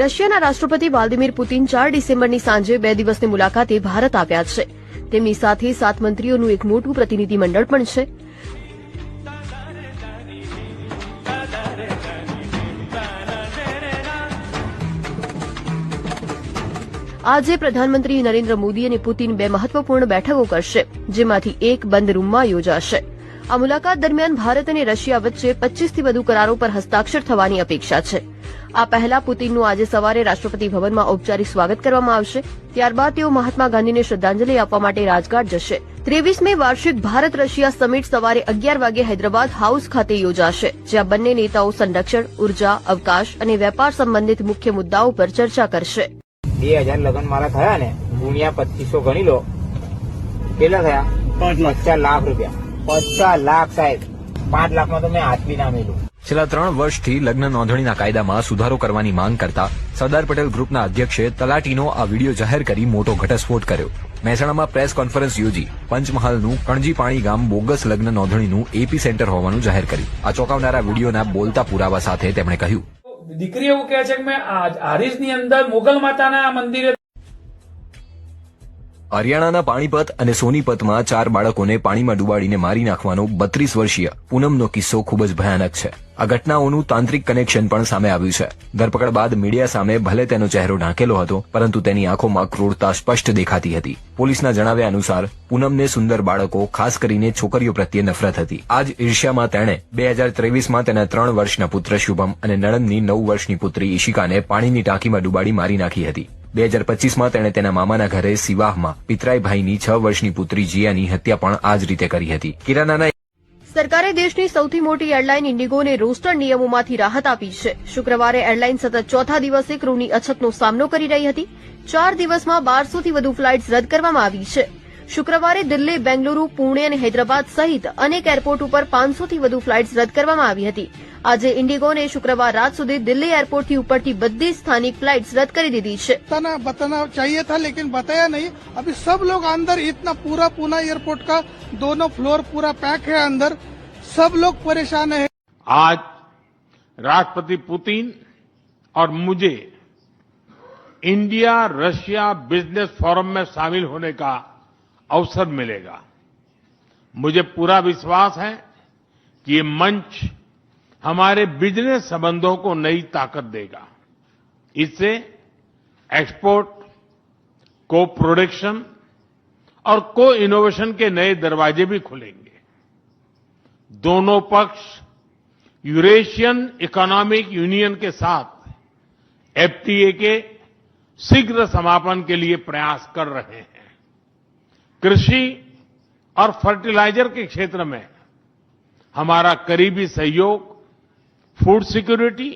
રશિયાના રાષ્ટ્રપતિ Vladimir Putin 4 ડિસેમ્બરની સાંજે 2 દિવસની મુલાકાતે ભારત આવ્યા છે. તેમની સાથે 7 મંત્રીઓનું એક મોટું પ્રતિનિધિમંડળ પણ છે. આજે પ્રધાનમંત્રી નરેન્દ્ર મોદી અને પુતિન 2 મહત્વપૂર્ણ બેઠકો કરશે, જેમાંથી એક બંધ રૂમમાં યોજાશે. આ મુલાકાત દરમિયાન ભારત અને રશિયા વચ્ચે 25થી વધુ કરારો પર હસ્તાક્ષર થવાની અપેક્ષા છે. આ પહેલા પુતિનનું આજે સવારે રાષ્ટ્રપતિ ભવનમાં ઔપચારિક સ્વાગત કરવામાં આવશે. ત્યારબાદ તેઓ મહાત્મા ગાંધીને શ્રદ્ધાંજલિ આપવા માટે રાજઘાટ જશે. 23મી વાર્ષિક ભારત રશિયા સમિટ સવારે 11 વાગે હૈદરાબાદ હાઉસ ખાતે યોજાશે, જ્યાં બંને નેતાઓ સંરક્ષણ, ઉર્જા, અવકાશ અને વેપાર સંબંધિત મુખ્ય મુદ્દાઓ પર ચર્ચા કરશે. 2000 લગ્ન મારા થયા ને, ગુણ્યા 2500 ગણી લો, કેટલા થયા? 50 લાખ રૂપિયા. 50 લાખ સાહેબ, 5 લાખમાં તો મેં હાથ બી ના મેલું. છેલ્લા 3 વર્ષથી લગ્ન નોંધણીના કાયદામાં સુધારો કરવાની માંગ કરતા સરદાર પટેલ ગ્રુપના અધ્યક્ષે તલાટીનો આ વિડીયો જાહેર કરી મોટો ઘટસ્ફોટ કર્યો. મહેસાણામાં પ્રેસ કોન્ફરન્સ યોજી પંચમહાલનું કણજીપાણી ગામ બોગસ લગ્ન નોંધણીનું એપી સેન્ટર હોવાનું જાહેર કર્યું. આ ચોંકાવનારા વિડીયોના બોલતા પુરાવા સાથે તેમણે કહ્યું, દીકરી એવું કહે છે કે મેં હારીજની અંદર મોગલ માતાના મંદિરે. હરિયાણાના પાણીપત અને સોનીપતમાં 4 બાળકોને પાણીમાં ડૂબાડીને મારી નાખવાનો 32 વર્ષીય પૂનમનો કિસ્સો ખૂબ જ ભયાનક છે. આ ઘટનાઓનું તાંત્રિક કનેક્શન પણ સામે આવ્યું છે. ધરપકડ બાદ મીડિયા સામે ભલે તેનો ચહેરો ઢાંકેલો હતો, પરંતુ તેની આંખોમાં ક્રૂરતા સ્પષ્ટ દેખાતી હતી. પોલીસના જણાવ્યા અનુસાર પૂનમને સુંદર બાળકો, ખાસ કરીને છોકરીઓ પ્રત્યે નફરત હતી. આ જ ઈર્ષ્યામાં તેણે 2023માં તેના 3 વર્ષના પુત્ર શુભમ અને નણંદની 9 વર્ષની પુત્રી ઈશિકાને પાણીની ટાંકીમાં ડૂબાડી મારી નાખી હતી. 2025માં તેણે તેના મામાના ઘરે સિવાહમાં પિતરાઈ ભાઈની 6 વર્ષની પુત્રી જીયાની હત્યા પણ આ જ રીતે કરી હતી. કિરાનાના સરકારે દેશની સૌથી મોટી એરલાઇન ઇન્ડિગોને રોસ્ટર નિયમોમાંથી રાહત આપી છે. શુક્રવારે એરલાઇન સતત ચોથા દિવસે ક્રૂની અછતનો સામનો કરી રહી હતી. 4 દિવસમાં 1200થી વધુ ફ્લાઇટ્સ રદ કરવામાં આવી છે. શુક્રવારે દિલ્હી, બેંગલુરુ, પુણે અને હૈદરાબાદ સહિત અનેક એરપોર્ટ ઉપર 500થી વધુ ફ્લાઇટ્સ રદ કરવામાં આવી હતી. આજે ઇન્ડિગોને શુક્રવાર રાત સુધી દિલ્હી એરપોર્ટથી ઉપરથી બધી સ્થાનિક फ्लाइट्स रद्द कर दी थी. बताना चाहिए था लेकिन बताया नहीं. अभी सब लोग अंदर, इतना पूरा पूना एयरपोर्ट का दोनों फ्लोर पूरा पैक है अंदर, सब लोग परेशान है. आज राष्ट्रपति पुतिन और मुझे इंडिया रशिया बिजनेस फोरम में शामिल होने का अवसर मिलेगा. मुझे पूरा विश्वास है कि ये मंच हमारे बिजनेस संबंधों को नई ताकत देगा. इससे एक्सपोर्ट, को प्रोडक्शन और को इनोवेशन के नए दरवाजे भी खुलेंगे. दोनों पक्ष यूरेशियन इकोनॉमिक यूनियन के साथ एफटीए के शीघ्र समापन के लिए प्रयास कर रहे हैं. कृषि और फर्टिलाइजर के क्षेत्र में हमारा करीबी सहयोग फूड सिक्योरिटी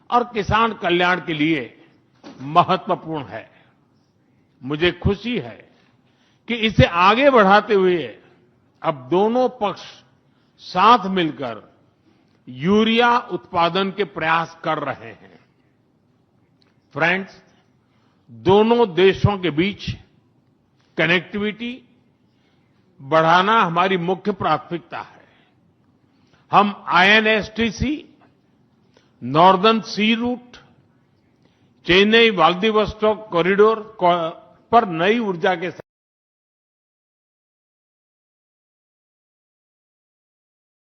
और किसान कल्याण के लिए महत्वपूर्ण है. मुझे खुशी है कि इसे आगे बढ़ाते हुए अब दोनों पक्ष साथ मिलकर यूरिया उत्पादन के प्रयास कर रहे हैं. फ्रेंड्स, दोनों देशों के बीच कनेक्टिविटी बढ़ाना हमारी मुख्य प्राथमिकता है. हम INSTC, नॉर्दर्न सी रूट, चेन्नई व्लादिवोस्टोक कॉरिडोर पर नई ऊर्जा के साथ